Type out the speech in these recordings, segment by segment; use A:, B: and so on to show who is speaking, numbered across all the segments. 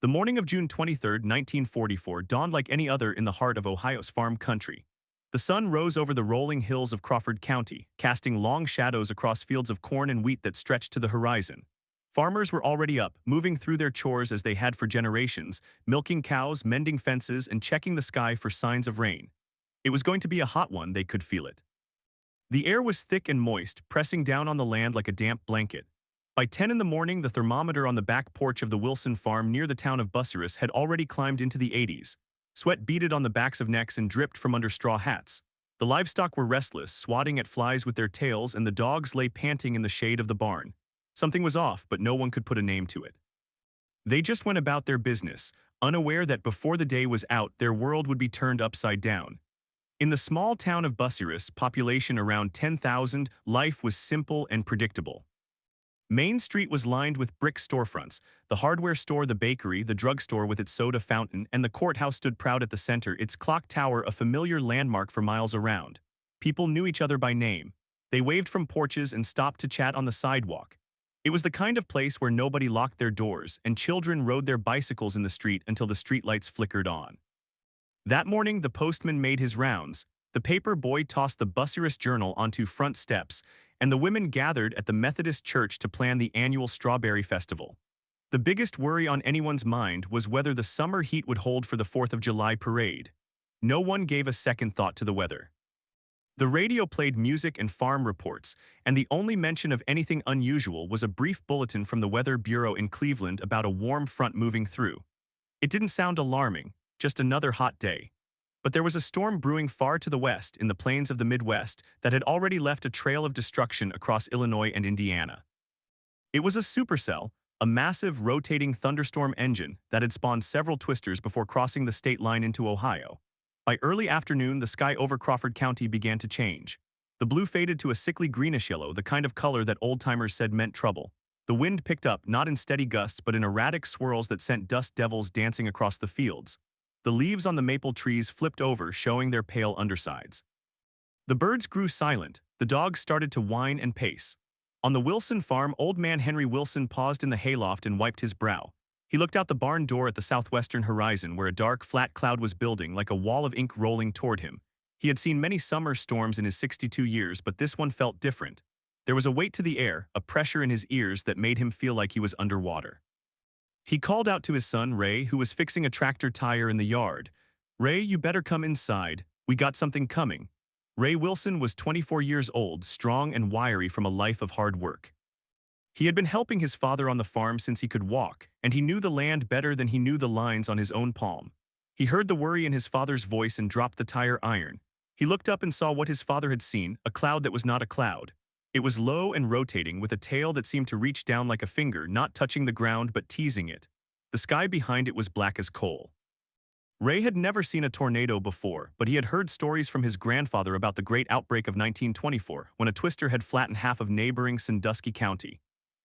A: The morning of June 23, 1944 dawned like any other in the heart of Ohio's farm country. The sun rose over the rolling hills of Crawford County, casting long shadows across fields of corn and wheat that stretched to the horizon. Farmers were already up, moving through their chores as they had for generations, milking cows, mending fences, and checking the sky for signs of rain. It was going to be a hot one, they could feel it. The air was thick and moist, pressing down on the land like a damp blanket. By 10 in the morning, the thermometer on the back porch of the Wilson farm near the town of Bucyrus had already climbed into the 80s. Sweat beaded on the backs of necks and dripped from under straw hats. The livestock were restless, swatting at flies with their tails, and the dogs lay panting in the shade of the barn. Something was off, but no one could put a name to it. They just went about their business, unaware that before the day was out, their world would be turned upside down. In the small town of Bucyrus, population around 10,000, life was simple and predictable. Main Street was lined with brick storefronts. The hardware store, the bakery, the drugstore with its soda fountain, and the courthouse stood proud at the center, its clock tower a familiar landmark for miles around. People knew each other by name. They waved from porches and stopped to chat on the sidewalk. It was the kind of place where nobody locked their doors, and children rode their bicycles in the street until the streetlights flickered on. That morning, the postman made his rounds. The paper boy tossed the Bucyrus Journal onto front steps, and the women gathered at the Methodist church to plan the annual Strawberry Festival. The biggest worry on anyone's mind was whether the summer heat would hold for the 4th of July parade. No one gave a second thought to the weather. The radio played music and farm reports, and the only mention of anything unusual was a brief bulletin from the Weather Bureau in Cleveland about a warm front moving through. It didn't sound alarming, just another hot day. But there was a storm brewing far to the west in the plains of the Midwest that had already left a trail of destruction across Illinois and Indiana. It was a supercell, a massive rotating thunderstorm engine that had spawned several twisters before crossing the state line into Ohio. By early afternoon, the sky over Crawford County began to change. The blue faded to a sickly greenish yellow, the kind of color that old-timers said meant trouble. The wind picked up, not in steady gusts but in erratic swirls that sent dust devils dancing across the fields. The leaves on the maple trees flipped over, showing their pale undersides. The birds grew silent. The dogs started to whine and pace. On the Wilson farm, old man Henry Wilson paused in the hayloft and wiped his brow. He looked out the barn door at the southwestern horizon where a dark, flat cloud was building like a wall of ink rolling toward him. He had seen many summer storms in his 62 years, but this one felt different. There was a weight to the air, a pressure in his ears that made him feel like he was underwater. He called out to his son, Ray, who was fixing a tractor tire in the yard. "Ray, you better come inside. We got something coming." Ray Wilson was 24 years old, strong and wiry from a life of hard work. He had been helping his father on the farm since he could walk, and he knew the land better than he knew the lines on his own palm. He heard the worry in his father's voice and dropped the tire iron. He looked up and saw what his father had seen, a cloud that was not a cloud. It was low and rotating, with a tail that seemed to reach down like a finger, not touching the ground but teasing it. The sky behind it was black as coal. Ray had never seen a tornado before, but he had heard stories from his grandfather about the great outbreak of 1924, when a twister had flattened half of neighboring Sandusky County.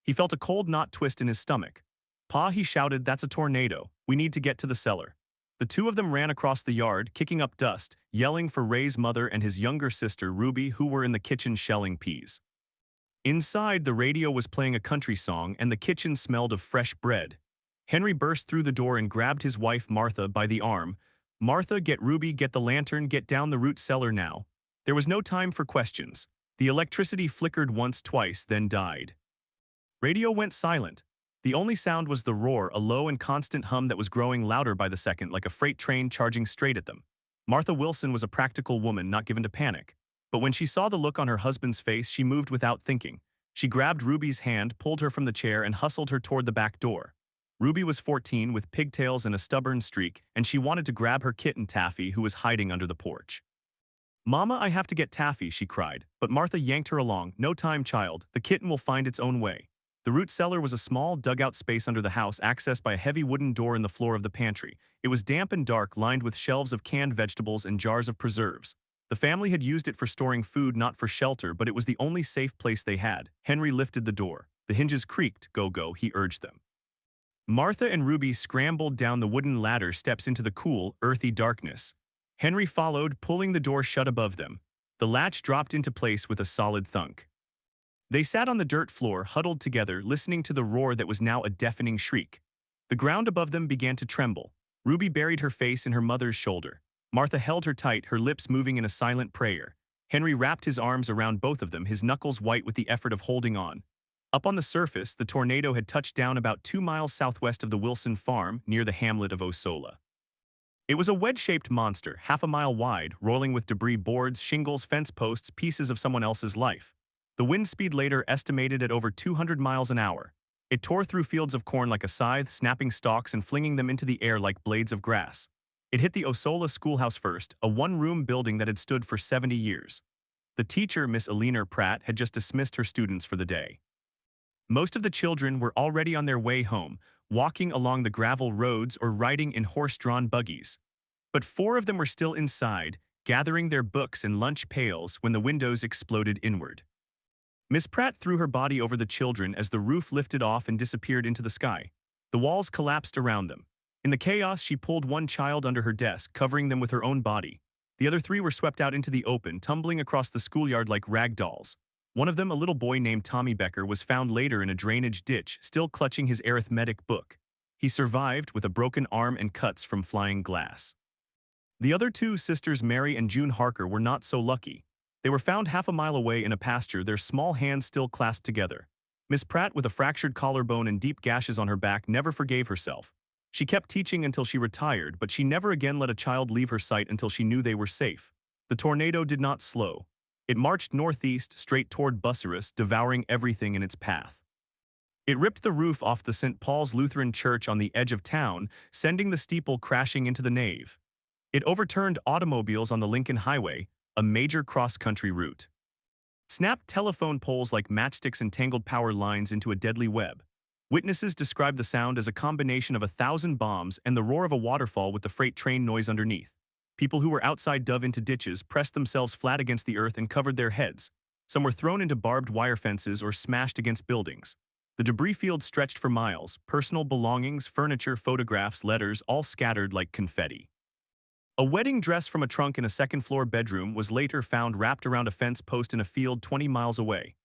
A: He felt a cold knot twist in his stomach. "Pa," he shouted, "that's a tornado. We need to get to the cellar." The two of them ran across the yard, kicking up dust, yelling for Ray's mother and his younger sister, Ruby, who were in the kitchen shelling peas. Inside, the radio was playing a country song, and the kitchen smelled of fresh bread. Henry burst through the door and grabbed his wife, Martha, by the arm. "Martha, get Ruby, get the lantern, get down the root cellar now." There was no time for questions. The electricity flickered once, twice, then died. Radio went silent. The only sound was the roar, a low and constant hum that was growing louder by the second, like a freight train charging straight at them. Martha Wilson was a practical woman, not given to panic. But when she saw the look on her husband's face, she moved without thinking. She grabbed Ruby's hand, pulled her from the chair, and hustled her toward the back door. Ruby was 14, with pigtails and a stubborn streak, and she wanted to grab her kitten Taffy, who was hiding under the porch. "Mama, I have to get Taffy," she cried, but Martha yanked her along. "No time, child. The kitten will find its own way." The root cellar was a small dugout space under the house, accessed by a heavy wooden door in the floor of the pantry. It was damp and dark, lined with shelves of canned vegetables and jars of preserves. The family had used it for storing food, not for shelter, but it was the only safe place they had. Henry lifted the door. The hinges creaked. "Go, he urged them. Martha and Ruby scrambled down the wooden ladder steps into the cool, earthy darkness. Henry followed, pulling the door shut above them. The latch dropped into place with a solid thunk. They sat on the dirt floor, huddled together, listening to the roar that was now a deafening shriek. The ground above them began to tremble. Ruby buried her face in her mother's shoulder. Martha held her tight, her lips moving in a silent prayer. Henry wrapped his arms around both of them, his knuckles white with the effort of holding on. Up on the surface, the tornado had touched down about 2 miles southwest of the Wilson farm, near the hamlet of Osola. It was a wedge-shaped monster, half a mile wide, rolling with debris, boards, shingles, fence posts, pieces of someone else's life. The wind speed later estimated at over 200 miles an hour. It tore through fields of corn like a scythe, snapping stalks and flinging them into the air like blades of grass. It hit the Osola schoolhouse first, a one-room building that had stood for 70 years. The teacher, Miss Eleanor Pratt, had just dismissed her students for the day. Most of the children were already on their way home, walking along the gravel roads or riding in horse-drawn buggies. But 4 of them were still inside, gathering their books and lunch pails when the windows exploded inward. Miss Pratt threw her body over the children as the roof lifted off and disappeared into the sky. The walls collapsed around them. In the chaos, she pulled one child under her desk, covering them with her own body. The other 3 were swept out into the open, tumbling across the schoolyard like rag dolls. One of them, a little boy named Tommy Becker, was found later in a drainage ditch, still clutching his arithmetic book. He survived with a broken arm and cuts from flying glass. The other 2 sisters, Mary and June Harker, were not so lucky. They were found half a mile away in a pasture, their small hands still clasped together. Miss Pratt, with a fractured collarbone and deep gashes on her back, never forgave herself. She kept teaching until she retired, but she never again let a child leave her sight until she knew they were safe. The tornado did not slow. It marched northeast, straight toward Bucyrus, devouring everything in its path. It ripped the roof off the St. Paul's Lutheran Church on the edge of town, sending the steeple crashing into the nave. It overturned automobiles on the Lincoln Highway, a major cross-country route. Snapped telephone poles like matchsticks and tangled power lines into a deadly web. Witnesses described the sound as a combination of 1,000 bombs and the roar of a waterfall with the freight train noise underneath. People who were outside dove into ditches, pressed themselves flat against the earth and covered their heads. Some were thrown into barbed wire fences or smashed against buildings. The debris field stretched for miles, personal belongings, furniture, photographs, letters, all scattered like confetti. A wedding dress from a trunk in a second-floor bedroom was later found wrapped around a fence post in a field 20 miles away.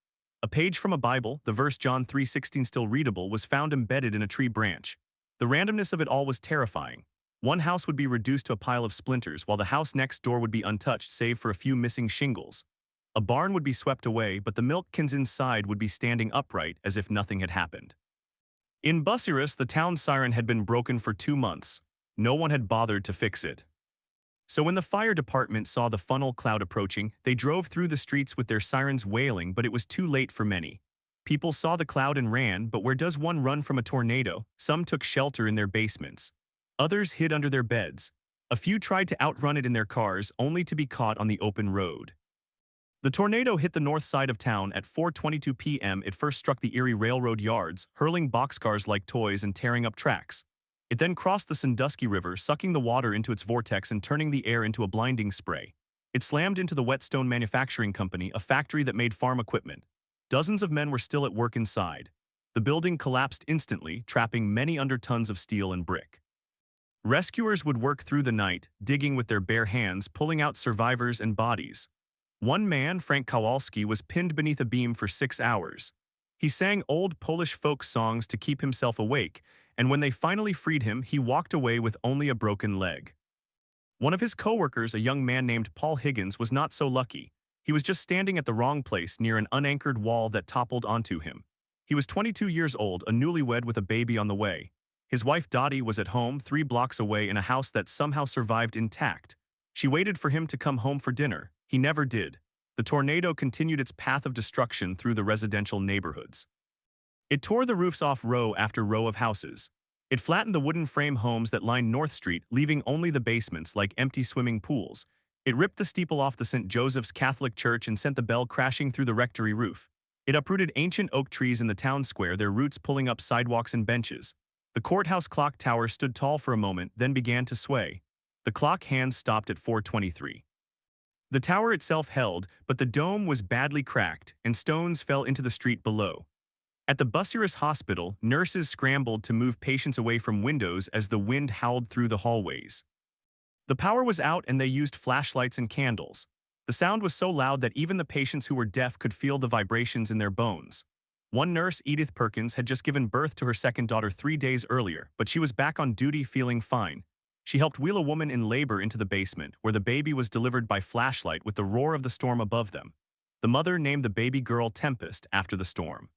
A: A page from a Bible, the verse John 3:16 still readable, was found embedded in a tree branch. The randomness of it all was terrifying. One house would be reduced to a pile of splinters, while the house next door would be untouched save for a few missing shingles. A barn would be swept away, but the milk cans inside would be standing upright as if nothing had happened. In Bucyrus, the town siren had been broken for 2 months. No one had bothered to fix it. So when the fire department saw the funnel cloud approaching, they drove through the streets with their sirens wailing, but it was too late for many. People saw the cloud and ran, but where does one run from a tornado? Some took shelter in their basements. Others hid under their beds. A few tried to outrun it in their cars, only to be caught on the open road. The tornado hit the north side of town at 4:22 p.m. It first struck the Erie Railroad yards, hurling boxcars like toys and tearing up tracks. It then crossed the Sandusky River, sucking the water into its vortex and turning the air into a blinding spray. It slammed into the Whetstone Manufacturing Company, a factory that made farm equipment. Dozens of men were still at work inside. The building collapsed instantly, trapping many under tons of steel and brick. Rescuers would work through the night, digging with their bare hands, pulling out survivors and bodies. One man, Frank Kowalski, was pinned beneath a beam for 6 hours. He sang old Polish folk songs to keep himself awake, and when they finally freed him, he walked away with only a broken leg. One of his co-workers, a young man named Paul Higgins, was not so lucky. He was just standing at the wrong place near an unanchored wall that toppled onto him. He was 22 years old, a newlywed with a baby on the way. His wife Dottie was at home 3 blocks away in a house that somehow survived intact. She waited for him to come home for dinner. He never did. The tornado continued its path of destruction through the residential neighborhoods. It tore the roofs off row after row of houses. It flattened the wooden frame homes that lined North Street, leaving only the basements like empty swimming pools. It ripped the steeple off the St. Joseph's Catholic Church and sent the bell crashing through the rectory roof. It uprooted ancient oak trees in the town square, their roots pulling up sidewalks and benches. The courthouse clock tower stood tall for a moment, then began to sway. The clock hands stopped at 4:23. The tower itself held, but the dome was badly cracked, and stones fell into the street below. At the Bucyrus Hospital, nurses scrambled to move patients away from windows as the wind howled through the hallways. The power was out and they used flashlights and candles. The sound was so loud that even the patients who were deaf could feel the vibrations in their bones. One nurse, Edith Perkins, had just given birth to her second daughter 3 days earlier, but she was back on duty feeling fine. She helped wheel a woman in labor into the basement, where the baby was delivered by flashlight with the roar of the storm above them. The mother named the baby girl Tempest after the storm.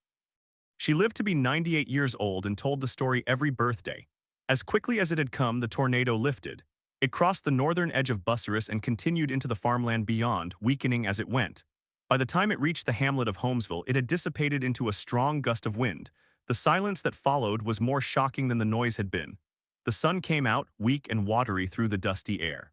A: She lived to be 98 years old and told the story every birthday. As quickly as it had come, the tornado lifted. It crossed the northern edge of Bucyrus and continued into the farmland beyond, weakening as it went. By the time it reached the hamlet of Holmesville, it had dissipated into a strong gust of wind. The silence that followed was more shocking than the noise had been. The sun came out, weak and watery through the dusty air.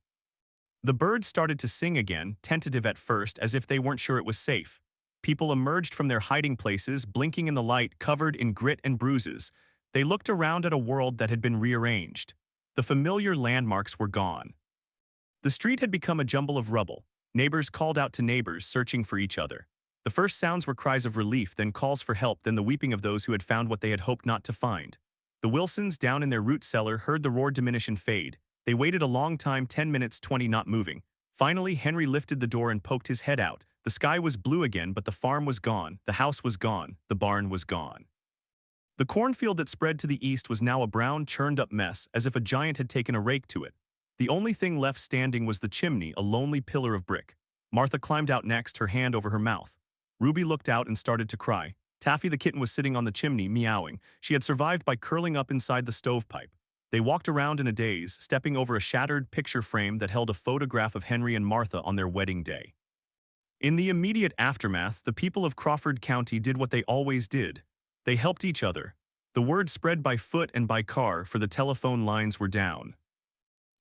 A: The birds started to sing again, tentative at first, as if they weren't sure it was safe. People emerged from their hiding places, blinking in the light, covered in grit and bruises. They looked around at a world that had been rearranged. The familiar landmarks were gone. The street had become a jumble of rubble. Neighbors called out to neighbors, searching for each other. The first sounds were cries of relief, then calls for help, then the weeping of those who had found what they had hoped not to find. The Wilsons, down in their root cellar, heard the roar diminish and fade. They waited a long time, 10 minutes, 20, not moving. Finally, Henry lifted the door and poked his head out. The sky was blue again, but the farm was gone, the house was gone, the barn was gone. The cornfield that spread to the east was now a brown, churned-up mess, as if a giant had taken a rake to it. The only thing left standing was the chimney, a lonely pillar of brick. Martha climbed out next, her hand over her mouth. Ruby looked out and started to cry. Taffy the kitten was sitting on the chimney, meowing. She had survived by curling up inside the stovepipe. They walked around in a daze, stepping over a shattered picture frame that held a photograph of Henry and Martha on their wedding day. In the immediate aftermath, the people of Crawford County did what they always did. They helped each other. The word spread by foot and by car, for the telephone lines were down.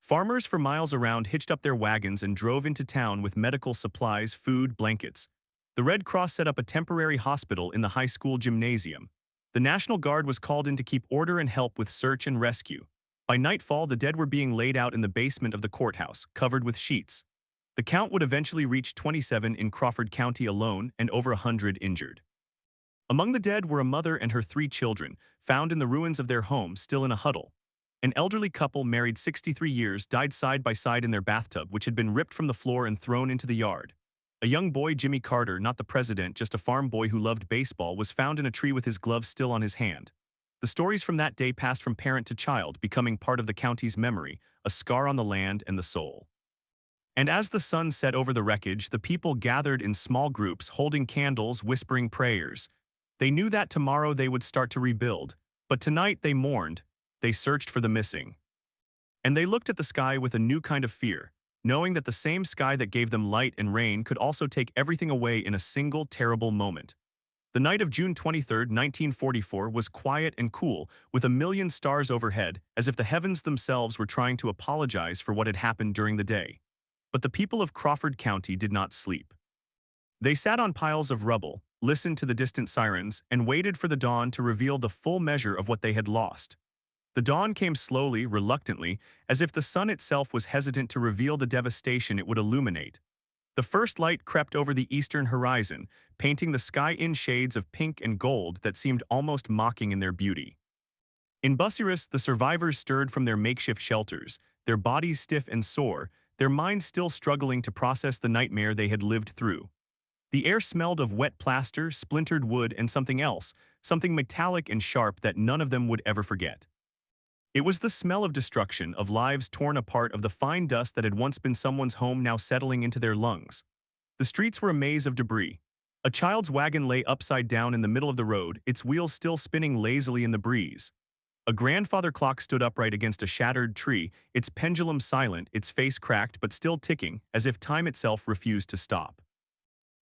A: Farmers for miles around hitched up their wagons and drove into town with medical supplies, food, blankets. The Red Cross set up a temporary hospital in the high school gymnasium. The National Guard was called in to keep order and help with search and rescue. By nightfall, the dead were being laid out in the basement of the courthouse, covered with sheets. The count would eventually reach 27 in Crawford County alone and over 100 injured. Among the dead were a mother and her 3 children, found in the ruins of their home, still in a huddle. An elderly couple, married 63 years, died side by side in their bathtub, which had been ripped from the floor and thrown into the yard. A young boy, Jimmy Carter, not the president, just a farm boy who loved baseball, was found in a tree with his glove still on his hand. The stories from that day passed from parent to child, becoming part of the county's memory, a scar on the land and the soul. And as the sun set over the wreckage, the people gathered in small groups, holding candles, whispering prayers. They knew that tomorrow they would start to rebuild, but tonight they mourned. They searched for the missing. And they looked at the sky with a new kind of fear, knowing that the same sky that gave them light and rain could also take everything away in a single terrible moment. The night of June 23, 1944 was quiet and cool, with a million stars overhead, as if the heavens themselves were trying to apologize for what had happened during the day. But the people of Crawford County did not sleep. They sat on piles of rubble, listened to the distant sirens, and waited for the dawn to reveal the full measure of what they had lost. The dawn came slowly, reluctantly, as if the sun itself was hesitant to reveal the devastation it would illuminate. The first light crept over the eastern horizon, painting the sky in shades of pink and gold that seemed almost mocking in their beauty. In Bucyrus, the survivors stirred from their makeshift shelters, their bodies stiff and sore, their minds still struggling to process the nightmare they had lived through. The air smelled of wet plaster, splintered wood, and something else, something metallic and sharp that none of them would ever forget. It was the smell of destruction, of lives torn apart, of the fine dust that had once been someone's home now settling into their lungs. The streets were a maze of debris. A child's wagon lay upside down in the middle of the road, its wheels still spinning lazily in the breeze. A grandfather clock stood upright against a shattered tree, its pendulum silent, its face cracked but still ticking, as if time itself refused to stop.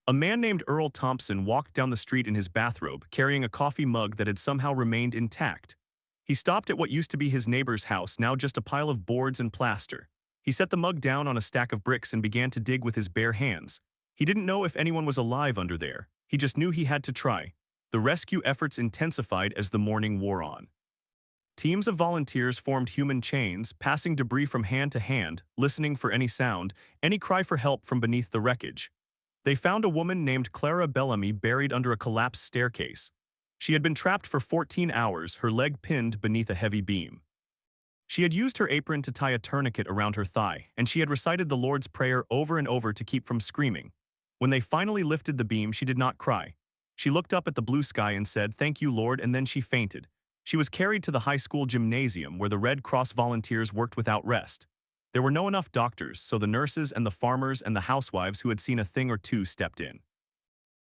A: A man named Earl Thompson walked down the street in his bathrobe, carrying a coffee mug that had somehow remained intact. He stopped at what used to be his neighbor's house, now just a pile of boards and plaster. He set the mug down on a stack of bricks and began to dig with his bare hands. He didn't know if anyone was alive under there. He just knew he had to try. The rescue efforts intensified as the morning wore on. Teams of volunteers formed human chains, passing debris from hand to hand, listening for any sound, any cry for help from beneath the wreckage. They found a woman named Clara Bellamy buried under a collapsed staircase. She had been trapped for 14 hours, her leg pinned beneath a heavy beam. She had used her apron to tie a tourniquet around her thigh, and she had recited the Lord's Prayer over and over to keep from screaming. When they finally lifted the beam, she did not cry. She looked up at the blue sky and said, "Thank you, Lord," and then she fainted. She was carried to the high school gymnasium where the Red Cross volunteers worked without rest. There were no enough doctors, so the nurses and the farmers and the housewives who had seen a thing or two stepped in.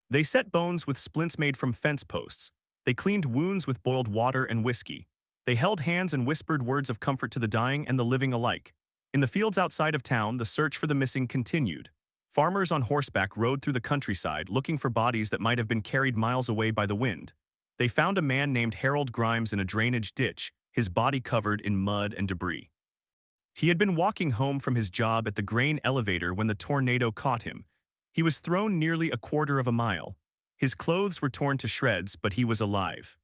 A: They set bones with splints made from fence posts. They cleaned wounds with boiled water and whiskey. They held hands and whispered words of comfort to the dying and the living alike. In the fields outside of town, the search for the missing continued. Farmers on horseback rode through the countryside looking for bodies that might have been carried miles away by the wind. They found a man named Harold Grimes in a drainage ditch, his body covered in mud and debris. He had been walking home from his job at the grain elevator when the tornado caught him. He was thrown nearly a quarter of a mile. His clothes were torn to shreds, but he was alive.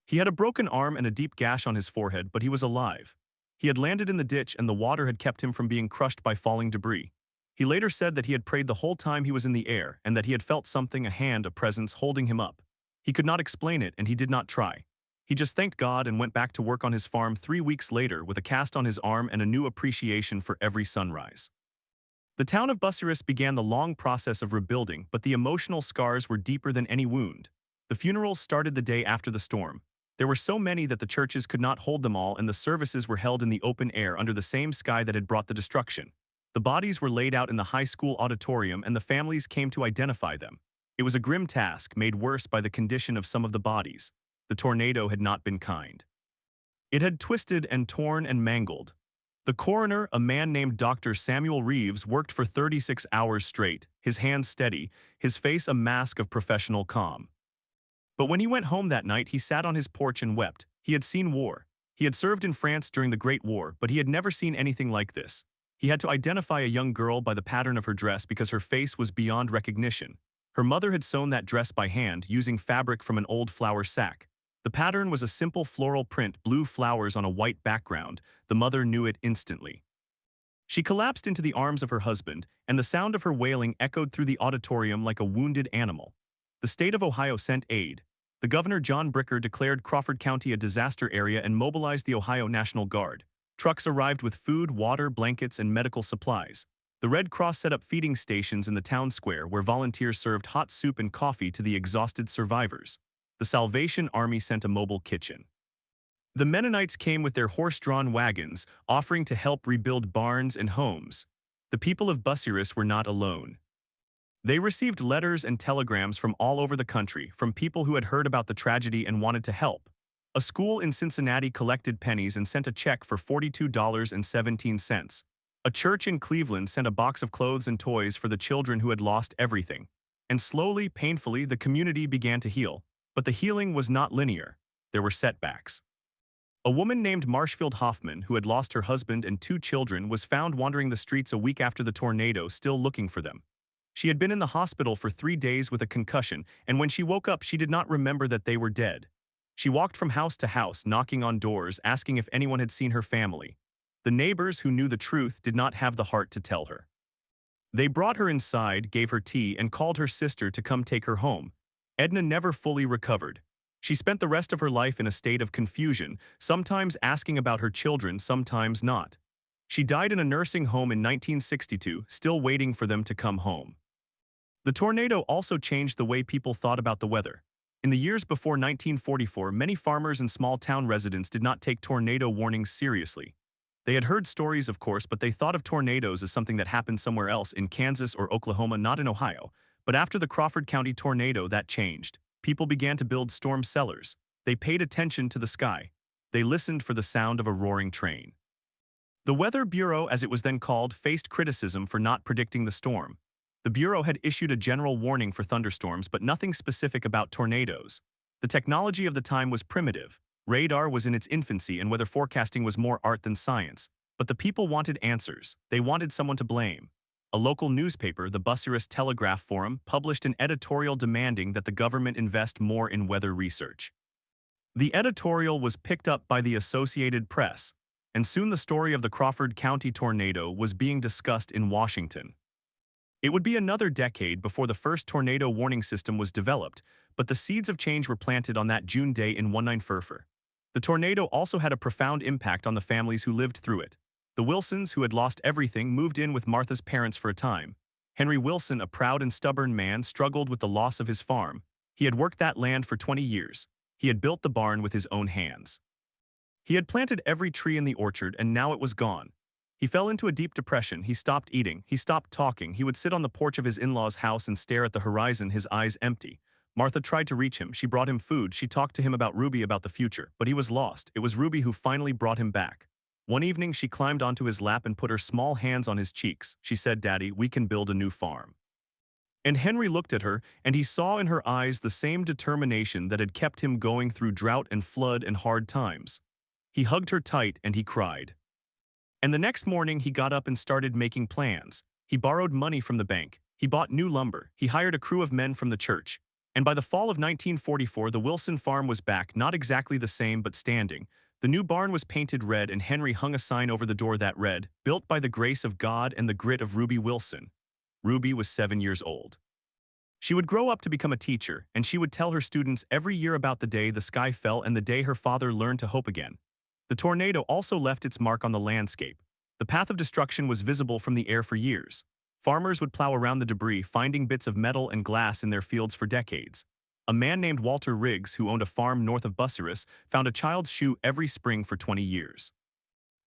A: He had a broken arm and a deep gash on his forehead, but he was alive. He had landed in the ditch and the water had kept him from being crushed by falling debris. He later said that he had prayed the whole time he was in the air and that he had felt something, a hand, a presence holding him up. He could not explain it and he did not try. He just thanked God and went back to work on his farm 3 weeks later with a cast on his arm and a new appreciation for every sunrise. The town of Bucyrus began the long process of rebuilding, but the emotional scars were deeper than any wound. The funerals started the day after the storm. There were so many that the churches could not hold them all, and the services were held in the open air under the same sky that had brought the destruction. The bodies were laid out in the high school auditorium and the families came to identify them. It was a grim task, made worse by the condition of some of the bodies. The tornado had not been kind. It had twisted and torn and mangled. The coroner, a man named Dr. Samuel Reeves, worked for 36 hours straight, his hands steady, his face a mask of professional calm. But when he went home that night, he sat on his porch and wept. He had seen war. He had served in France during the Great War, but he had never seen anything like this. He had to identify a young girl by the pattern of her dress because her face was beyond recognition. Her mother had sewn that dress by hand, using fabric from an old flour sack. The pattern was a simple floral print, blue flowers on a white background. The mother knew it instantly. She collapsed into the arms of her husband, and the sound of her wailing echoed through the auditorium like a wounded animal. The state of Ohio sent aid. The governor, John Bricker, declared Crawford County a disaster area and mobilized the Ohio National Guard. Trucks arrived with food, water, blankets, and medical supplies. The Red Cross set up feeding stations in the town square where volunteers served hot soup and coffee to the exhausted survivors. The Salvation Army sent a mobile kitchen. The Mennonites came with their horse-drawn wagons, offering to help rebuild barns and homes. The people of Bucyrus were not alone. They received letters and telegrams from all over the country, from people who had heard about the tragedy and wanted to help. A school in Cincinnati collected pennies and sent a check for $42.17. A church in Cleveland sent a box of clothes and toys for the children who had lost everything. And slowly, painfully, the community began to heal. But the healing was not linear. There were setbacks. A woman named Marshfield Hoffman, who had lost her husband and 2 children, was found wandering the streets a week after the tornado, still looking for them. She had been in the hospital for 3 days with a concussion, and when she woke up, she did not remember that they were dead. She walked from house to house, knocking on doors, asking if anyone had seen her family. The neighbors who knew the truth did not have the heart to tell her. They brought her inside, gave her tea, and called her sister to come take her home. Edna never fully recovered. She spent the rest of her life in a state of confusion, sometimes asking about her children, sometimes not. She died in a nursing home in 1962, still waiting for them to come home. The tornado also changed the way people thought about the weather. In the years before 1944, many farmers and small-town residents did not take tornado warnings seriously. They had heard stories, of course, but they thought of tornadoes as something that happened somewhere else in Kansas or Oklahoma, not in Ohio. But after the Crawford County tornado, that changed. People began to build storm cellars. They paid attention to the sky. They listened for the sound of a roaring train. The Weather Bureau, as it was then called, faced criticism for not predicting the storm. The Bureau had issued a general warning for thunderstorms, but nothing specific about tornadoes. The technology of the time was primitive. Radar was in its infancy, and weather forecasting was more art than science. But the people wanted answers. They wanted someone to blame. A local newspaper, the Bucyrus Telegraph Forum, published an editorial demanding that the government invest more in weather research. The editorial was picked up by the Associated Press, and soon the story of the Crawford County tornado was being discussed in Washington. It would be another decade before the first tornado warning system was developed, but the seeds of change were planted on that June day in 1944. The tornado also had a profound impact on the families who lived through it. The Wilsons, who had lost everything, moved in with Martha's parents for a time. Henry Wilson, a proud and stubborn man, struggled with the loss of his farm. He had worked that land for 20 years. He had built the barn with his own hands. He had planted every tree in the orchard, and now it was gone. He fell into a deep depression. He stopped eating. He stopped talking. He would sit on the porch of his in-laws' house and stare at the horizon, his eyes empty. Martha tried to reach him. She brought him food. She talked to him about Ruby, about the future. But he was lost. It was Ruby who finally brought him back. One evening, she climbed onto his lap and put her small hands on his cheeks. She said, "Daddy, we can build a new farm." And Henry looked at her, and he saw in her eyes the same determination that had kept him going through drought and flood and hard times. He hugged her tight and he cried. And the next morning he got up and started making plans. He borrowed money from the bank. He bought new lumber. He hired a crew of men from the church. And by the fall of 1944, the Wilson farm was back, not exactly the same but standing. The new barn was painted red, and Henry hung a sign over the door that read, "Built by the grace of God and the grit of Ruby Wilson." Ruby was 7 years old. She would grow up to become a teacher, and she would tell her students every year about the day the sky fell and the day her father learned to hope again. The tornado also left its mark on the landscape. The path of destruction was visible from the air for years. Farmers would plow around the debris, finding bits of metal and glass in their fields for decades. A man named Walter Riggs, who owned a farm north of Bucyrus, found a child's shoe every spring for 20 years.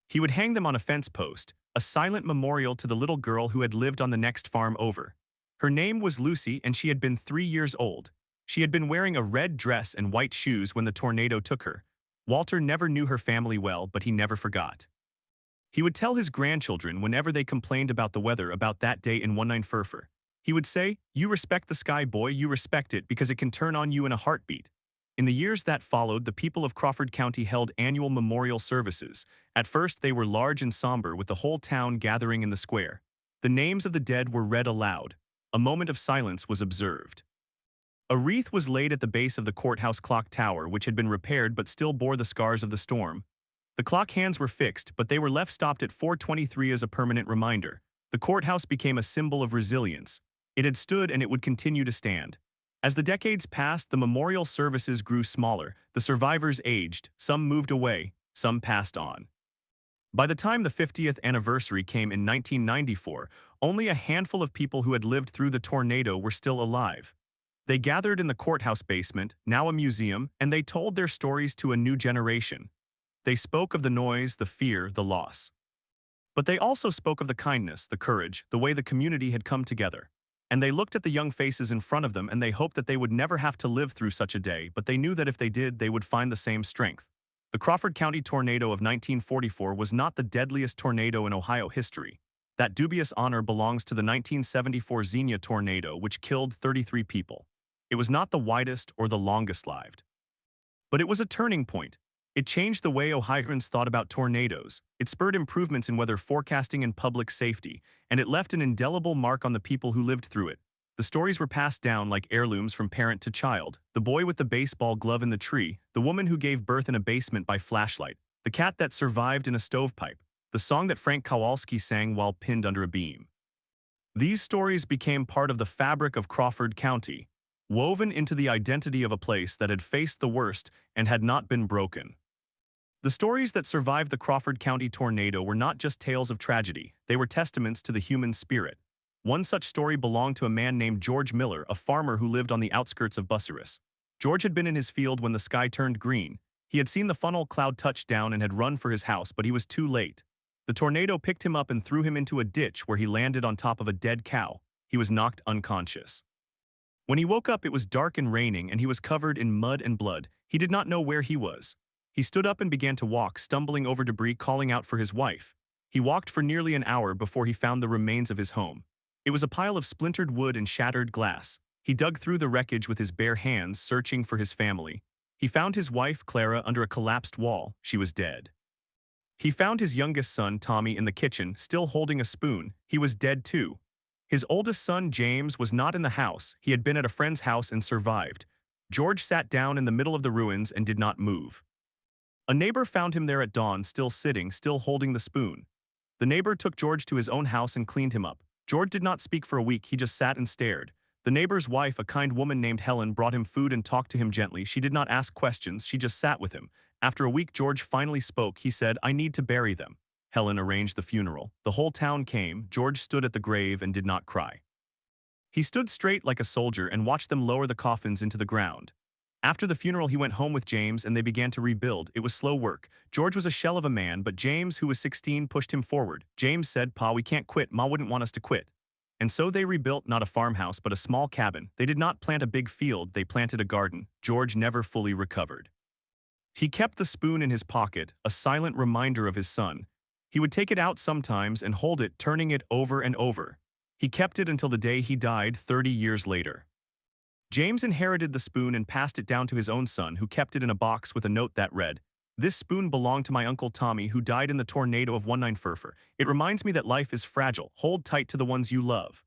A: He would hang them on a fence post, a silent memorial to the little girl who had lived on the next farm over. Her name was Lucy, and she had been 3 years old. She had been wearing a red dress and white shoes when the tornado took her. Walter never knew her family well, but he never forgot. He would tell his grandchildren whenever they complained about the weather about that day in 1944. He would say, "You respect the sky, boy, you respect it because it can turn on you in a heartbeat." In the years that followed, the people of Crawford County held annual memorial services. At first, they were large and somber, with the whole town gathering in the square. The names of the dead were read aloud. A moment of silence was observed. A wreath was laid at the base of the courthouse clock tower, which had been repaired but still bore the scars of the storm. The clock hands were fixed, but they were left stopped at 4:23 as a permanent reminder. The courthouse became a symbol of resilience. It had stood and it would continue to stand. As the decades passed, the memorial services grew smaller. The survivors aged, some moved away, some passed on. By the time the 50th anniversary came in 1994, only a handful of people who had lived through the tornado were still alive. They gathered in the courthouse basement, now a museum, and they told their stories to a new generation. They spoke of the noise, the fear, the loss. But they also spoke of the kindness, the courage, the way the community had come together. And they looked at the young faces in front of them and they hoped that they would never have to live through such a day, but they knew that if they did, they would find the same strength. The Crawford County Tornado of 1944 was not the deadliest tornado in Ohio history. That dubious honor belongs to the 1974 Xenia tornado, which killed 33 people. It was not the widest or the longest-lived. But it was a turning point. It changed the way Ohioans thought about tornadoes. It spurred improvements in weather forecasting and public safety, and it left an indelible mark on the people who lived through it. The stories were passed down like heirlooms from parent to child. The boy with the baseball glove in the tree, the woman who gave birth in a basement by flashlight, the cat that survived in a stovepipe, the song that Frank Kowalski sang while pinned under a beam. These stories became part of the fabric of Crawford County, woven into the identity of a place that had faced the worst and had not been broken. The stories that survived the Crawford County tornado were not just tales of tragedy, they were testaments to the human spirit. One such story belonged to a man named George Miller, a farmer who lived on the outskirts of Bucyrus. George had been in his field when the sky turned green. He had seen the funnel cloud touch down and had run for his house, but he was too late. The tornado picked him up and threw him into a ditch where he landed on top of a dead cow. He was knocked unconscious. When he woke up, it was dark and raining, and he was covered in mud and blood. He did not know where he was. He stood up and began to walk, stumbling over debris, calling out for his wife. He walked for nearly an hour before he found the remains of his home. It was a pile of splintered wood and shattered glass. He dug through the wreckage with his bare hands, searching for his family. He found his wife, Clara, under a collapsed wall. She was dead. He found his youngest son, Tommy, in the kitchen, still holding a spoon. He was dead too. His oldest son, James, was not in the house. He had been at a friend's house and survived. George sat down in the middle of the ruins and did not move. A neighbor found him there at dawn, still sitting, still holding the spoon. The neighbor took George to his own house and cleaned him up. George did not speak for a week, he just sat and stared. The neighbor's wife, a kind woman named Helen, brought him food and talked to him gently. She did not ask questions, she just sat with him. After a week, George finally spoke. He said, "I need to bury them." Helen arranged the funeral. The whole town came. George stood at the grave and did not cry. He stood straight like a soldier and watched them lower the coffins into the ground. After the funeral, he went home with James and they began to rebuild. It was slow work. George was a shell of a man, but James, who was 16, pushed him forward. James said, "Pa, we can't quit. Ma wouldn't want us to quit." And so they rebuilt not a farmhouse but a small cabin. They did not plant a big field, they planted a garden. George never fully recovered. He kept the spoon in his pocket, a silent reminder of his son. He would take it out sometimes and hold it, turning it over and over. He kept it until the day he died 30 years later. James inherited the spoon and passed it down to his own son, who kept it in a box with a note that read, "This spoon belonged to my Uncle Tommy, who died in the tornado of 1944. It reminds me that life is fragile. Hold tight to the ones you love."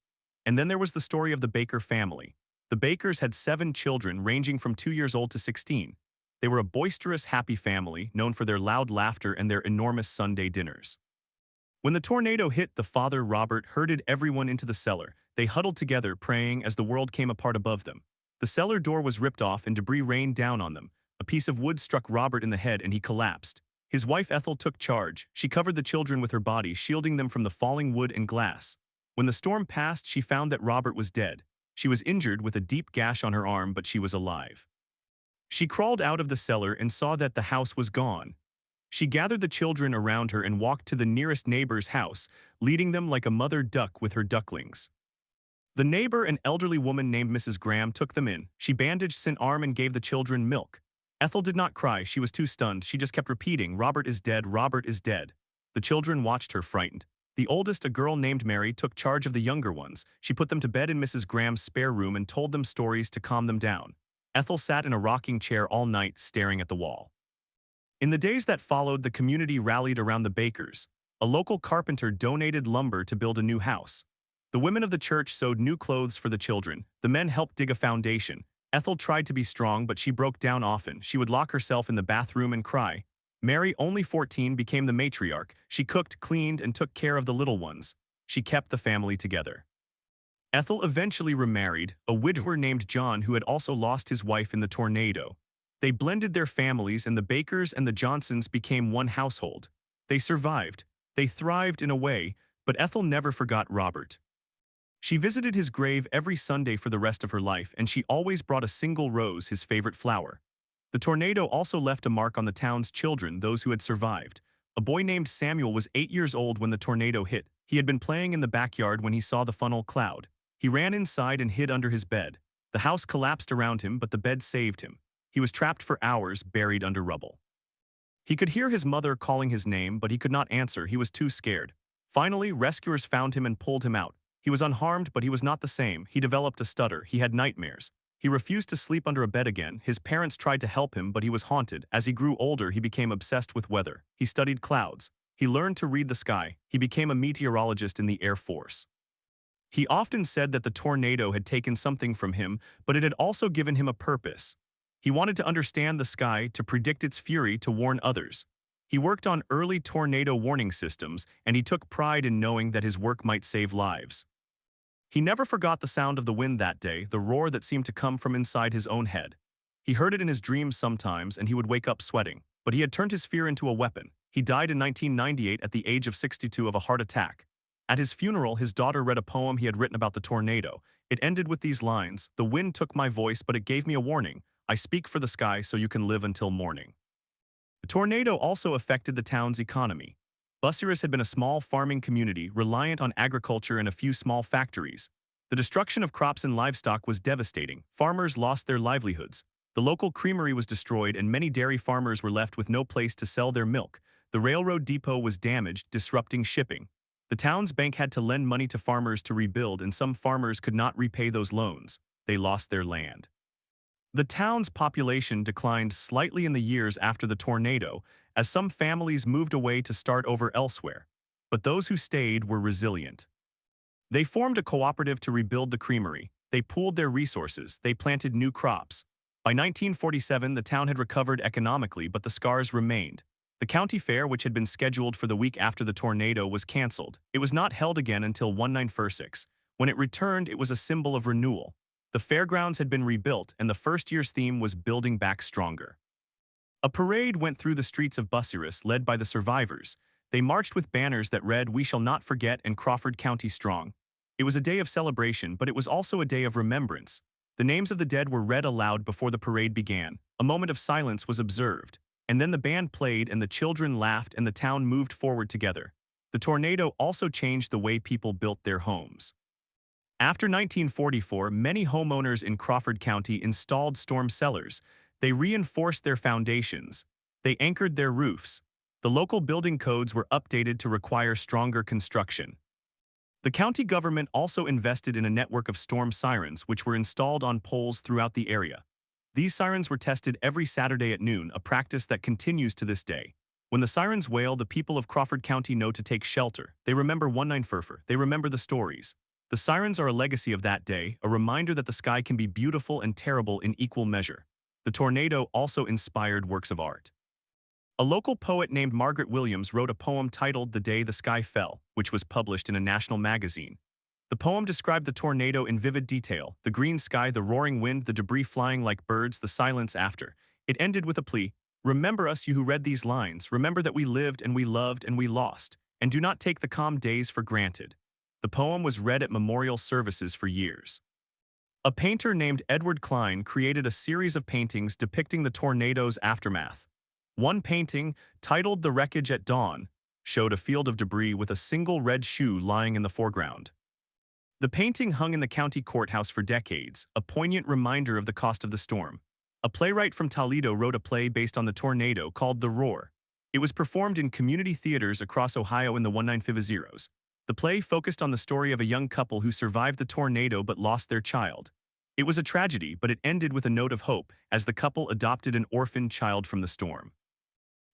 A: And then there was the story of the Baker family. The Bakers had 7 children, ranging from 2 years old to 16. They were a boisterous, happy family, known for their loud laughter and their enormous Sunday dinners. When the tornado hit, the father, Robert, herded everyone into the cellar. They huddled together, praying as the world came apart above them. The cellar door was ripped off and debris rained down on them. A piece of wood struck Robert in the head and he collapsed. His wife Ethel took charge. She covered the children with her body, shielding them from the falling wood and glass. When the storm passed, she found that Robert was dead. She was injured with a deep gash on her arm, but she was alive. She crawled out of the cellar and saw that the house was gone. She gathered the children around her and walked to the nearest neighbor's house, leading them like a mother duck with her ducklings. The neighbor, an elderly woman named Mrs. Graham, took them in. She bandaged St. Arm and gave the children milk. Ethel did not cry. She was too stunned. She just kept repeating, "Robert is dead, Robert is dead." The children watched her, frightened. The oldest, a girl named Mary, took charge of the younger ones. She put them to bed in Mrs. Graham's spare room and told them stories to calm them down. Ethel sat in a rocking chair all night, staring at the wall. In the days that followed, the community rallied around the Bakers. A local carpenter donated lumber to build a new house. The women of the church sewed new clothes for the children. The men helped dig a foundation. Ethel tried to be strong, but she broke down often. She would lock herself in the bathroom and cry. Mary, only 14, became the matriarch. She cooked, cleaned, and took care of the little ones. She kept the family together. Ethel eventually remarried, a widower named John, who had also lost his wife in the tornado. They blended their families, and the Bakers and the Johnsons became one household. They survived. They thrived in a way, but Ethel never forgot Robert. She visited his grave every Sunday for the rest of her life, and she always brought a single rose, his favorite flower. The tornado also left a mark on the town's children, those who had survived. A boy named Samuel was 8 years old when the tornado hit. He had been playing in the backyard when he saw the funnel cloud. He ran inside and hid under his bed. The house collapsed around him, but the bed saved him. He was trapped for hours, buried under rubble. He could hear his mother calling his name, but he could not answer. He was too scared. Finally, rescuers found him and pulled him out. He was unharmed, but he was not the same. He developed a stutter. He had nightmares. He refused to sleep under a bed again. His parents tried to help him, but he was haunted. As he grew older, he became obsessed with weather. He studied clouds. He learned to read the sky. He became a meteorologist in the Air Force. He often said that the tornado had taken something from him, but it had also given him a purpose. He wanted to understand the sky, to predict its fury, to warn others. He worked on early tornado warning systems, and he took pride in knowing that his work might save lives. He never forgot the sound of the wind that day, the roar that seemed to come from inside his own head. He heard it in his dreams sometimes, and he would wake up sweating. But he had turned his fear into a weapon. He died in 1998 at the age of 62 of a heart attack. At his funeral, his daughter read a poem he had written about the tornado. It ended with these lines, "The wind took my voice, but it gave me a warning. I speak for the sky so you can live until morning." The tornado also affected the town's economy. Bucyrus had been a small farming community, reliant on agriculture and a few small factories. The destruction of crops and livestock was devastating. Farmers lost their livelihoods. The local creamery was destroyed, and many dairy farmers were left with no place to sell their milk. The railroad depot was damaged, disrupting shipping. The town's bank had to lend money to farmers to rebuild, and some farmers could not repay those loans. They lost their land. The town's population declined slightly in the years after the tornado, as some families moved away to start over elsewhere. But those who stayed were resilient. They formed a cooperative to rebuild the creamery. They pooled their resources. They planted new crops. By 1947, the town had recovered economically, but the scars remained. The county fair, which had been scheduled for the week after the tornado, was canceled. It was not held again until 1946. When it returned, it was a symbol of renewal. The fairgrounds had been rebuilt, and the first year's theme was Building Back Stronger. A parade went through the streets of Bucyrus, led by the survivors. They marched with banners that read, "We shall not forget," and "Crawford County Strong." It was a day of celebration, but it was also a day of remembrance. The names of the dead were read aloud before the parade began. A moment of silence was observed, and then the band played and the children laughed and the town moved forward together. The tornado also changed the way people built their homes. After 1944, many homeowners in Crawford County installed storm cellars. They reinforced their foundations. They anchored their roofs. The local building codes were updated to require stronger construction. The county government also invested in a network of storm sirens which were installed on poles throughout the area. These sirens were tested every Saturday at noon, a practice that continues to this day. When the sirens wail, the people of Crawford County know to take shelter. They remember 1944. They remember the stories. The sirens are a legacy of that day, a reminder that the sky can be beautiful and terrible in equal measure. The tornado also inspired works of art. A local poet named Margaret Williams wrote a poem titled The Day the Sky Fell, which was published in a national magazine. The poem described the tornado in vivid detail: the green sky, the roaring wind, the debris flying like birds, the silence after. It ended with a plea: remember us, you who read these lines, remember that we lived and we loved and we lost, and do not take the calm days for granted. The poem was read at memorial services for years. A painter named Edward Klein created a series of paintings depicting the tornado's aftermath. One painting, titled The Wreckage at Dawn, showed a field of debris with a single red shoe lying in the foreground. The painting hung in the county courthouse for decades, a poignant reminder of the cost of the storm. A playwright from Toledo wrote a play based on the tornado called The Roar. It was performed in community theaters across Ohio in the 1950s. The play focused on the story of a young couple who survived the tornado but lost their child. It was a tragedy, but it ended with a note of hope as the couple adopted an orphaned child from the storm.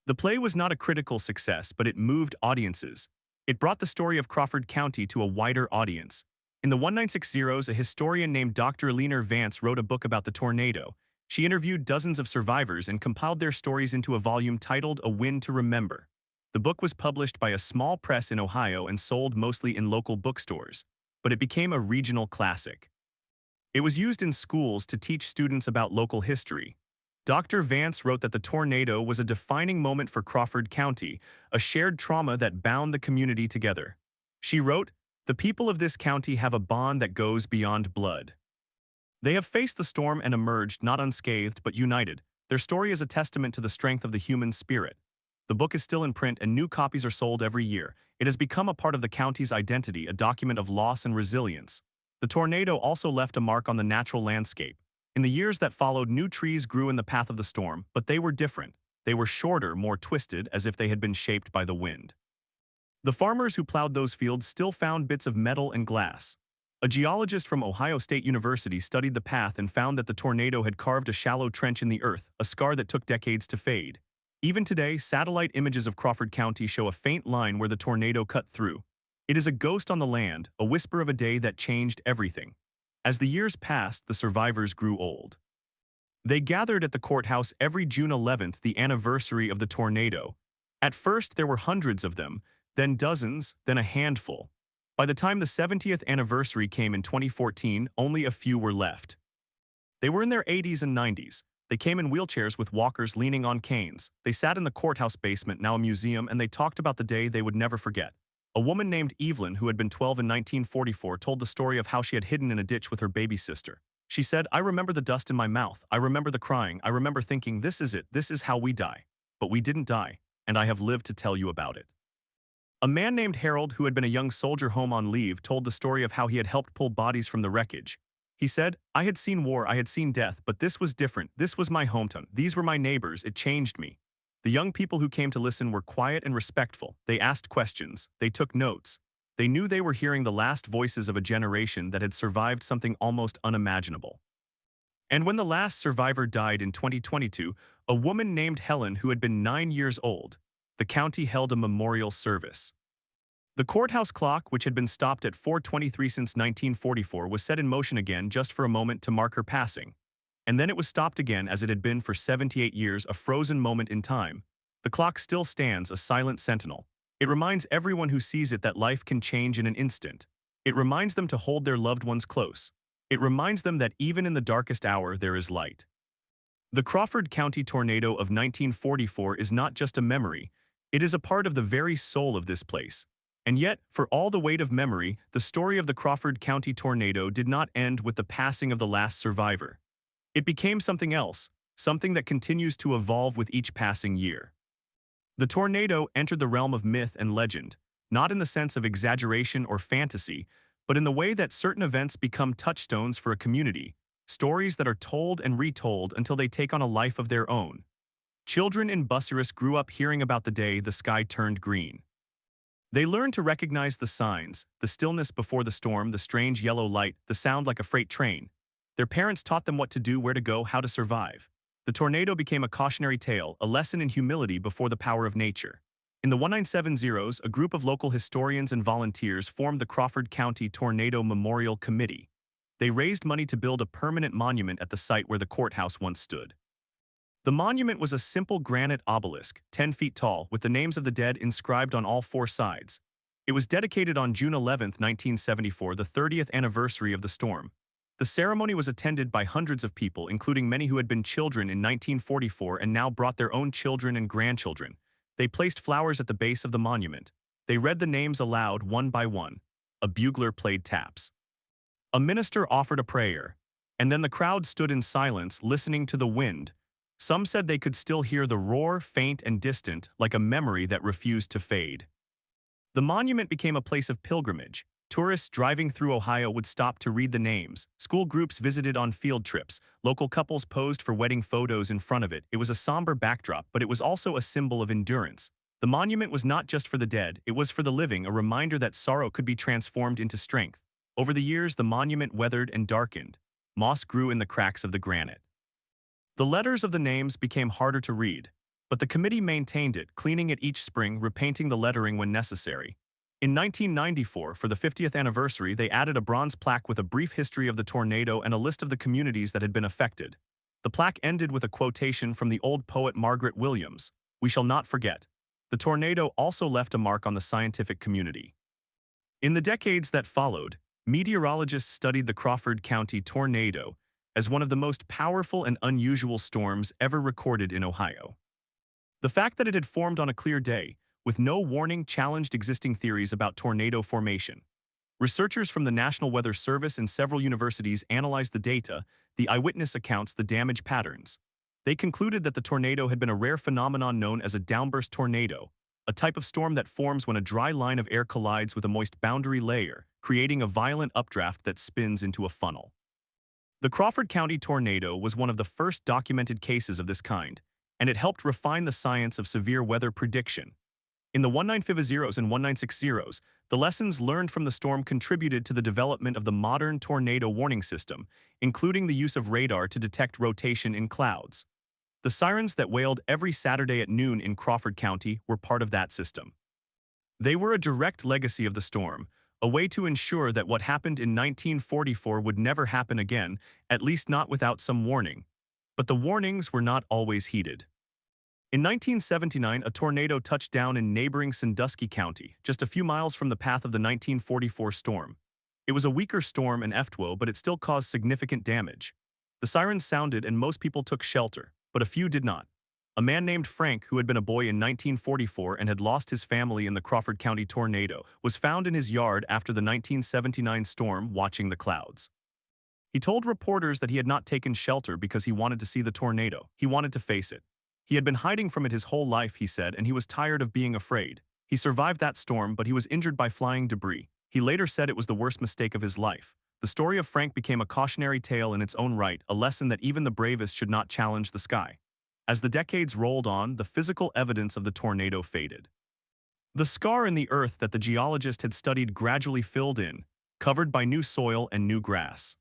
A: The play was not a critical success, but it moved audiences. It brought the story of Crawford County to a wider audience. In the 1960s, a historian named Dr. Eleanor Vance wrote a book about the tornado. She interviewed dozens of survivors and compiled their stories into a volume titled A Win to Remember. The book was published by a small press in Ohio and sold mostly in local bookstores, but it became a regional classic. It was used in schools to teach students about local history. Dr. Vance wrote that the tornado was a defining moment for Crawford County, a shared trauma that bound the community together. She wrote, "The people of this county have a bond that goes beyond blood. They have faced the storm and emerged not unscathed but united. Their story is a testament to the strength of the human spirit." The book is still in print and new copies are sold every year. It has become a part of the county's identity, a document of loss and resilience. The tornado also left a mark on the natural landscape. In the years that followed, new trees grew in the path of the storm, but they were different. They were shorter, more twisted, as if they had been shaped by the wind. The farmers who plowed those fields still found bits of metal and glass. A geologist from Ohio State University studied the path and found that the tornado had carved a shallow trench in the earth, a scar that took decades to fade. Even today, satellite images of Crawford County show a faint line where the tornado cut through. It is a ghost on the land, a whisper of a day that changed everything. As the years passed, the survivors grew old. They gathered at the courthouse every June 11th, the anniversary of the tornado. At first, there were hundreds of them, then dozens, then a handful. By the time the 70th anniversary came in 2014, only a few were left. They were in their 80s and 90s. They came in wheelchairs with walkers leaning on canes. They sat in the courthouse basement, now a museum, and they talked about the day they would never forget. A woman named Evelyn, who had been 12 in 1944, told the story of how she had hidden in a ditch with her baby sister. She said, "I remember the dust in my mouth. I remember the crying. I remember thinking, this is it. This is how we die. But we didn't die, and I have lived to tell you about it." A man named Harold, who had been a young soldier home on leave, told the story of how he had helped pull bodies from the wreckage. He said, "I had seen war, I had seen death, but this was different. This was my hometown. These were my neighbors. It changed me." The young people who came to listen were quiet and respectful. They asked questions. They took notes. They knew they were hearing the last voices of a generation that had survived something almost unimaginable. And when the last survivor died in 2022, a woman named Helen who had been 9 years old, the county held a memorial service. The courthouse clock, which had been stopped at 4:23 since 1944, was set in motion again just for a moment to mark her passing. And then it was stopped again as it had been for 78 years, a frozen moment in time. The clock still stands, a silent sentinel. It reminds everyone who sees it that life can change in an instant. It reminds them to hold their loved ones close. It reminds them that even in the darkest hour there is light. The Crawford County Tornado of 1944 is not just a memory, it is a part of the very soul of this place. And yet, for all the weight of memory, the story of the Crawford County tornado did not end with the passing of the last survivor. It became something else, something that continues to evolve with each passing year. The tornado entered the realm of myth and legend, not in the sense of exaggeration or fantasy, but in the way that certain events become touchstones for a community, stories that are told and retold until they take on a life of their own. Children in Bucyrus grew up hearing about the day the sky turned green. They learned to recognize the signs, the stillness before the storm, the strange yellow light, the sound like a freight train. Their parents taught them what to do, where to go, how to survive. The tornado became a cautionary tale, a lesson in humility before the power of nature. In the 1970s, a group of local historians and volunteers formed the Crawford County Tornado Memorial Committee. They raised money to build a permanent monument at the site where the courthouse once stood. The monument was a simple granite obelisk, 10 feet tall, with the names of the dead inscribed on all four sides. It was dedicated on June 11, 1974, the 30th anniversary of the storm. The ceremony was attended by hundreds of people, including many who had been children in 1944 and now brought their own children and grandchildren. They placed flowers at the base of the monument. They read the names aloud one by one. A bugler played taps. A minister offered a prayer. And then the crowd stood in silence, listening to the wind. Some said they could still hear the roar, faint and distant, like a memory that refused to fade. The monument became a place of pilgrimage. Tourists driving through Ohio would stop to read the names. School groups visited on field trips. Local couples posed for wedding photos in front of it. It was a somber backdrop, but it was also a symbol of endurance. The monument was not just for the dead, it was for the living, a reminder that sorrow could be transformed into strength. Over the years, the monument weathered and darkened. Moss grew in the cracks of the granite. The letters of the names became harder to read, but the committee maintained it, cleaning it each spring, repainting the lettering when necessary. In 1994, for the 50th anniversary, they added a bronze plaque with a brief history of the tornado and a list of the communities that had been affected. The plaque ended with a quotation from the old poet Margaret Williams, "We shall not forget." The tornado also left a mark on the scientific community. In the decades that followed, meteorologists studied the Crawford County tornado as one of the most powerful and unusual storms ever recorded in Ohio. The fact that it had formed on a clear day, with no warning, challenged existing theories about tornado formation. Researchers from the National Weather Service and several universities analyzed the data, the eyewitness accounts, the damage patterns. They concluded that the tornado had been a rare phenomenon known as a downburst tornado, a type of storm that forms when a dry line of air collides with a moist boundary layer, creating a violent updraft that spins into a funnel. The Crawford County tornado was one of the first documented cases of this kind, and it helped refine the science of severe weather prediction. In the 1950s and 1960s, the lessons learned from the storm contributed to the development of the modern tornado warning system, including the use of radar to detect rotation in clouds. The sirens that wailed every Saturday at noon in Crawford County were part of that system. They were a direct legacy of the storm, a way to ensure that what happened in 1944 would never happen again, at least not without some warning. But the warnings were not always heeded. In 1979, a tornado touched down in neighboring Sandusky County, just a few miles from the path of the 1944 storm. It was a weaker storm and EFTWO, but it still caused significant damage. The sirens sounded and most people took shelter, but a few did not. A man named Frank, who had been a boy in 1944 and had lost his family in the Crawford County tornado, was found in his yard after the 1979 storm, watching the clouds. He told reporters that he had not taken shelter because he wanted to see the tornado. He wanted to face it. He had been hiding from it his whole life, he said, and he was tired of being afraid. He survived that storm, but he was injured by flying debris. He later said it was the worst mistake of his life. The story of Frank became a cautionary tale in its own right, a lesson that even the bravest should not challenge the sky. As the decades rolled on, the physical evidence of the tornado faded. The scar in the earth that the geologist had studied gradually filled in, covered by new soil and new grass.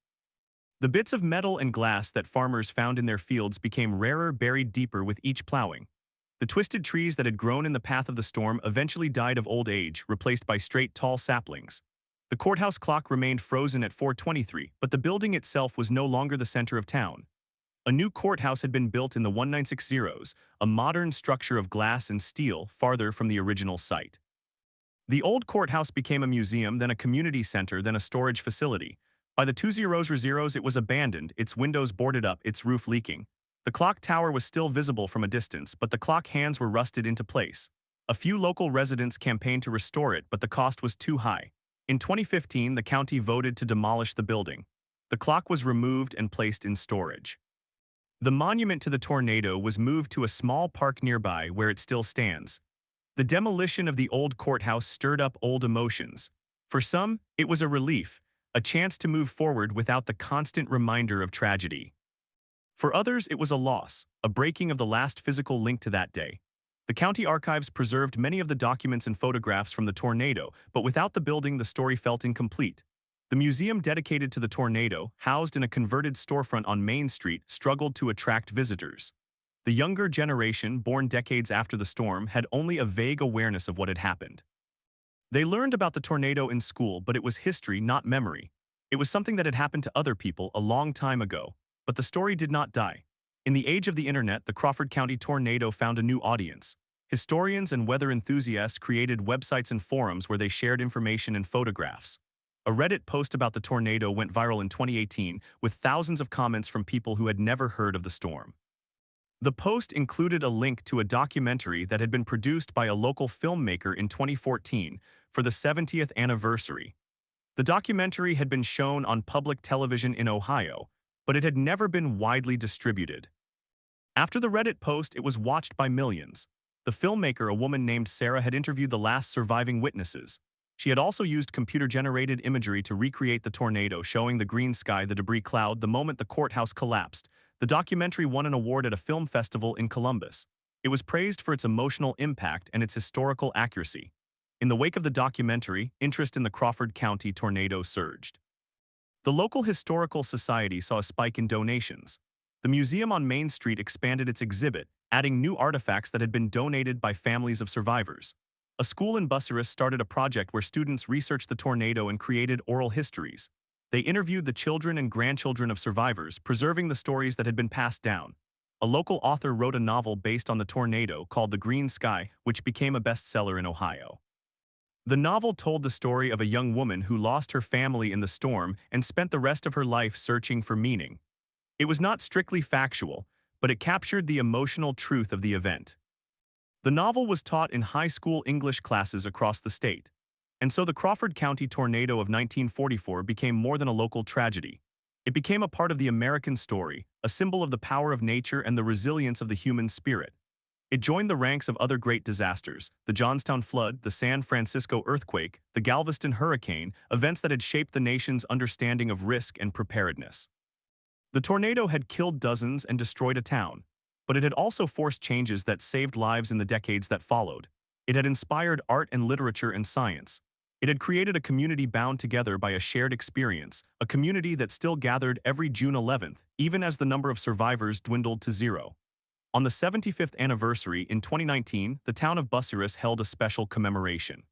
A: The bits of metal and glass that farmers found in their fields became rarer, buried deeper with each plowing. The twisted trees that had grown in the path of the storm eventually died of old age, replaced by straight, tall saplings. The courthouse clock remained frozen at 4:23, but the building itself was no longer the center of town. A new courthouse had been built in the 1960s, a modern structure of glass and steel farther from the original site. The old courthouse became a museum, then a community center, then a storage facility. By the 2000s, it was abandoned, its windows boarded up, its roof leaking. The clock tower was still visible from a distance, but the clock hands were rusted into place. A few local residents campaigned to restore it, but the cost was too high. In 2015, the county voted to demolish the building. The clock was removed and placed in storage. The monument to the tornado was moved to a small park nearby where it still stands. The demolition of the old courthouse stirred up old emotions. For some, it was a relief, a chance to move forward without the constant reminder of tragedy. For others, it was a loss, a breaking of the last physical link to that day. The county archives preserved many of the documents and photographs from the tornado, but without the building, the story felt incomplete. The museum dedicated to the tornado, housed in a converted storefront on Main Street, struggled to attract visitors. The younger generation, born decades after the storm, had only a vague awareness of what had happened. They learned about the tornado in school, but it was history, not memory. It was something that had happened to other people a long time ago, but the story did not die. In the age of the internet, the Crawford County Tornado found a new audience. Historians and weather enthusiasts created websites and forums where they shared information and photographs. A Reddit post about the tornado went viral in 2018, with thousands of comments from people who had never heard of the storm. The post included a link to a documentary that had been produced by a local filmmaker in 2014 for the 70th anniversary. The documentary had been shown on public television in Ohio, but it had never been widely distributed. After the Reddit post, it was watched by millions. The filmmaker, a woman named Sarah, had interviewed the last surviving witnesses. She had also used computer-generated imagery to recreate the tornado, showing the green sky, the debris cloud, the moment the courthouse collapsed. The documentary won an award at a film festival in Columbus. It was praised for its emotional impact and its historical accuracy. In the wake of the documentary, interest in the Crawford County tornado surged. The local historical society saw a spike in donations. The museum on Main Street expanded its exhibit, adding new artifacts that had been donated by families of survivors. A school in Bucyrus started a project where students researched the tornado and created oral histories. They interviewed the children and grandchildren of survivors, preserving the stories that had been passed down. A local author wrote a novel based on the tornado called The Green Sky, which became a bestseller in Ohio. The novel told the story of a young woman who lost her family in the storm and spent the rest of her life searching for meaning. It was not strictly factual, but it captured the emotional truth of the event. The novel was taught in high school English classes across the state. And so the Crawford County Tornado of 1944 became more than a local tragedy. It became a part of the American story, a symbol of the power of nature and the resilience of the human spirit. It joined the ranks of other great disasters, the Johnstown flood, the San Francisco earthquake, the Galveston hurricane, events that had shaped the nation's understanding of risk and preparedness. The tornado had killed dozens and destroyed a town, but it had also forced changes that saved lives in the decades that followed. It had inspired art and literature and science. It had created a community bound together by a shared experience, a community that still gathered every June 11th, even as the number of survivors dwindled to zero. On the 75th anniversary in 2019, the town of Bucyrus held a special commemoration.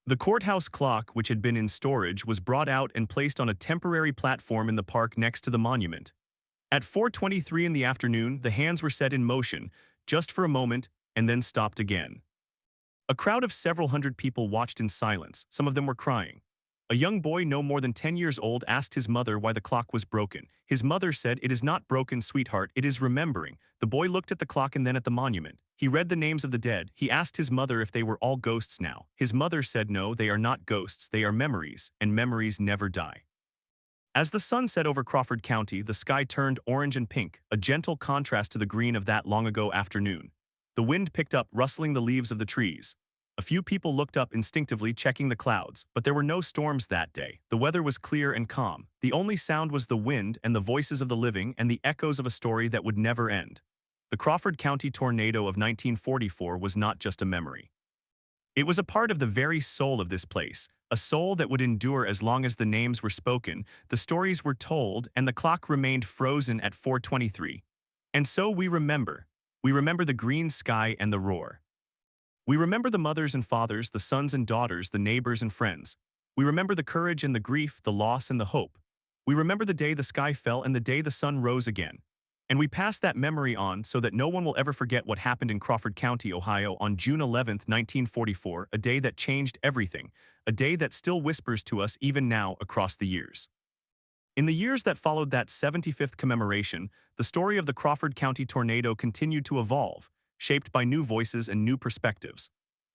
A: The courthouse clock, which had been in storage, was brought out and placed on a temporary platform in the park next to the monument. At 4:23 in the afternoon, the hands were set in motion, just for a moment, and then stopped again. A crowd of several hundred people watched in silence. Some of them were crying. A young boy no more than 10 years old asked his mother why the clock was broken. His mother said, "It is not broken, sweetheart, it is remembering." The boy looked at the clock and then at the monument. He read the names of the dead. He asked his mother if they were all ghosts now. His mother said, "No, they are not ghosts, they are memories, and memories never die." As the sun set over Crawford County, the sky turned orange and pink, a gentle contrast to the green of that long-ago afternoon. The wind picked up, rustling the leaves of the trees. A few people looked up instinctively, checking the clouds, but there were no storms that day. The weather was clear and calm. The only sound was the wind and the voices of the living and the echoes of a story that would never end. The Crawford County Tornado of 1944 was not just a memory. It was a part of the very soul of this place, a soul that would endure as long as the names were spoken, the stories were told, and the clock remained frozen at 4:23. And so we remember. We remember the green sky and the roar. We remember the mothers and fathers, the sons and daughters, the neighbors and friends. We remember the courage and the grief, the loss and the hope. We remember the day the sky fell and the day the sun rose again. And we pass that memory on so that no one will ever forget what happened in Crawford County, Ohio on June 11, 1944, a day that changed everything, a day that still whispers to us even now across the years. In the years that followed that 75th commemoration, the story of the Crawford County Tornado continued to evolve, shaped by new voices and new perspectives.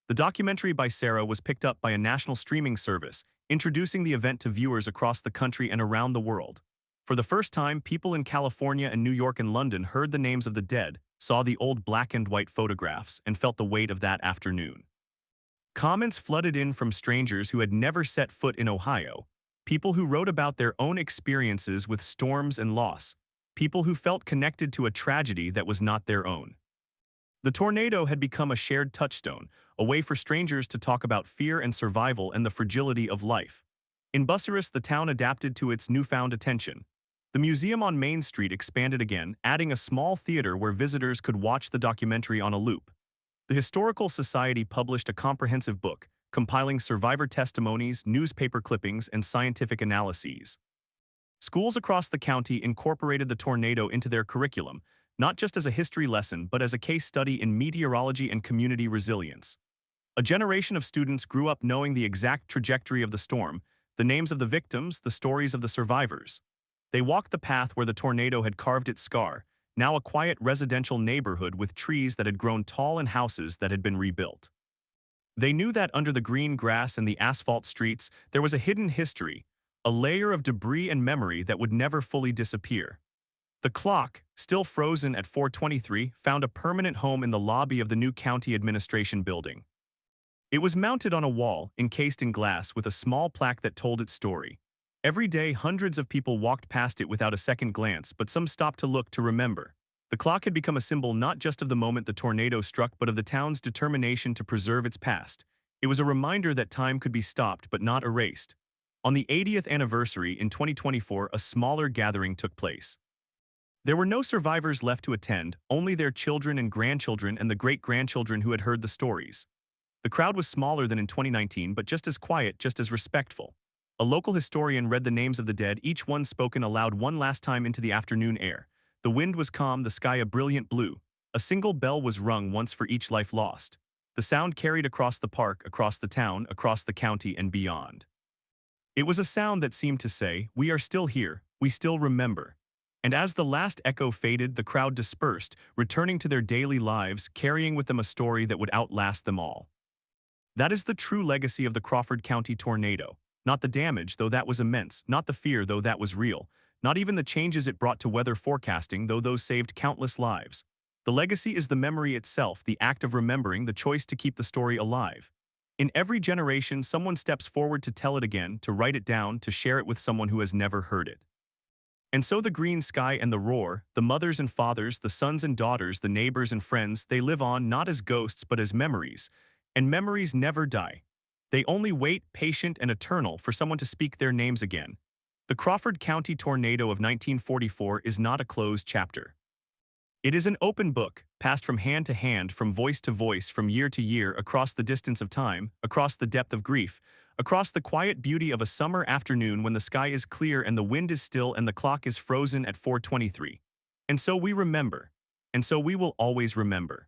A: The documentary by Sarah was picked up by a national streaming service, introducing the event to viewers across the country and around the world. For the first time, people in California and New York and London heard the names of the dead, saw the old black and white photographs, and felt the weight of that afternoon. Comments flooded in from strangers who had never set foot in Ohio, people who wrote about their own experiences with storms and loss, people who felt connected to a tragedy that was not their own. The tornado had become a shared touchstone, a way for strangers to talk about fear and survival and the fragility of life. In Bucyrus, the town adapted to its newfound attention. The museum on Main Street expanded again, adding a small theater where visitors could watch the documentary on a loop. The Historical Society published a comprehensive book, compiling survivor testimonies, newspaper clippings, and scientific analyses. Schools across the county incorporated the tornado into their curriculum, not just as a history lesson but as a case study in meteorology and community resilience. A generation of students grew up knowing the exact trajectory of the storm, the names of the victims, the stories of the survivors. They walked the path where the tornado had carved its scar, now a quiet residential neighborhood with trees that had grown tall and houses that had been rebuilt. They knew that under the green grass and the asphalt streets there was a hidden history, a layer of debris and memory that would never fully disappear. The clock, still frozen at 4:23, found a permanent home in the lobby of the new county administration building. It was mounted on a wall, encased in glass, with a small plaque that told its story. Every day, hundreds of people walked past it without a second glance, but some stopped to look, to remember. The clock had become a symbol not just of the moment the tornado struck, but of the town's determination to preserve its past. It was a reminder that time could be stopped but not erased. On the 80th anniversary in 2024, a smaller gathering took place. There were no survivors left to attend, only their children and grandchildren and the great-grandchildren who had heard the stories. The crowd was smaller than in 2019, but just as quiet, just as respectful. A local historian read the names of the dead, each one spoken aloud one last time into the afternoon air. The wind was calm, the sky a brilliant blue. A single bell was rung once for each life lost. The sound carried across the park, across the town, across the county, and beyond. It was a sound that seemed to say, "We are still here, we still remember." And as the last echo faded, the crowd dispersed, returning to their daily lives, carrying with them a story that would outlast them all. That is the true legacy of the Crawford County tornado. Not the damage, though that was immense, not the fear, though that was real, not even the changes it brought to weather forecasting, though those saved countless lives. The legacy is the memory itself, the act of remembering, the choice to keep the story alive. In every generation, someone steps forward to tell it again, to write it down, to share it with someone who has never heard it. And so the green sky and the roar, the mothers and fathers, the sons and daughters, the neighbors and friends, they live on not as ghosts but as memories. And memories never die. They only wait, patient and eternal, for someone to speak their names again. The Crawford County Tornado of 1944 is not a closed chapter. It is an open book, passed from hand to hand, from voice to voice, from year to year, across the distance of time, across the depth of grief, across the quiet beauty of a summer afternoon when the sky is clear and the wind is still and the clock is frozen at 4:23. And so we remember. And so we will always remember.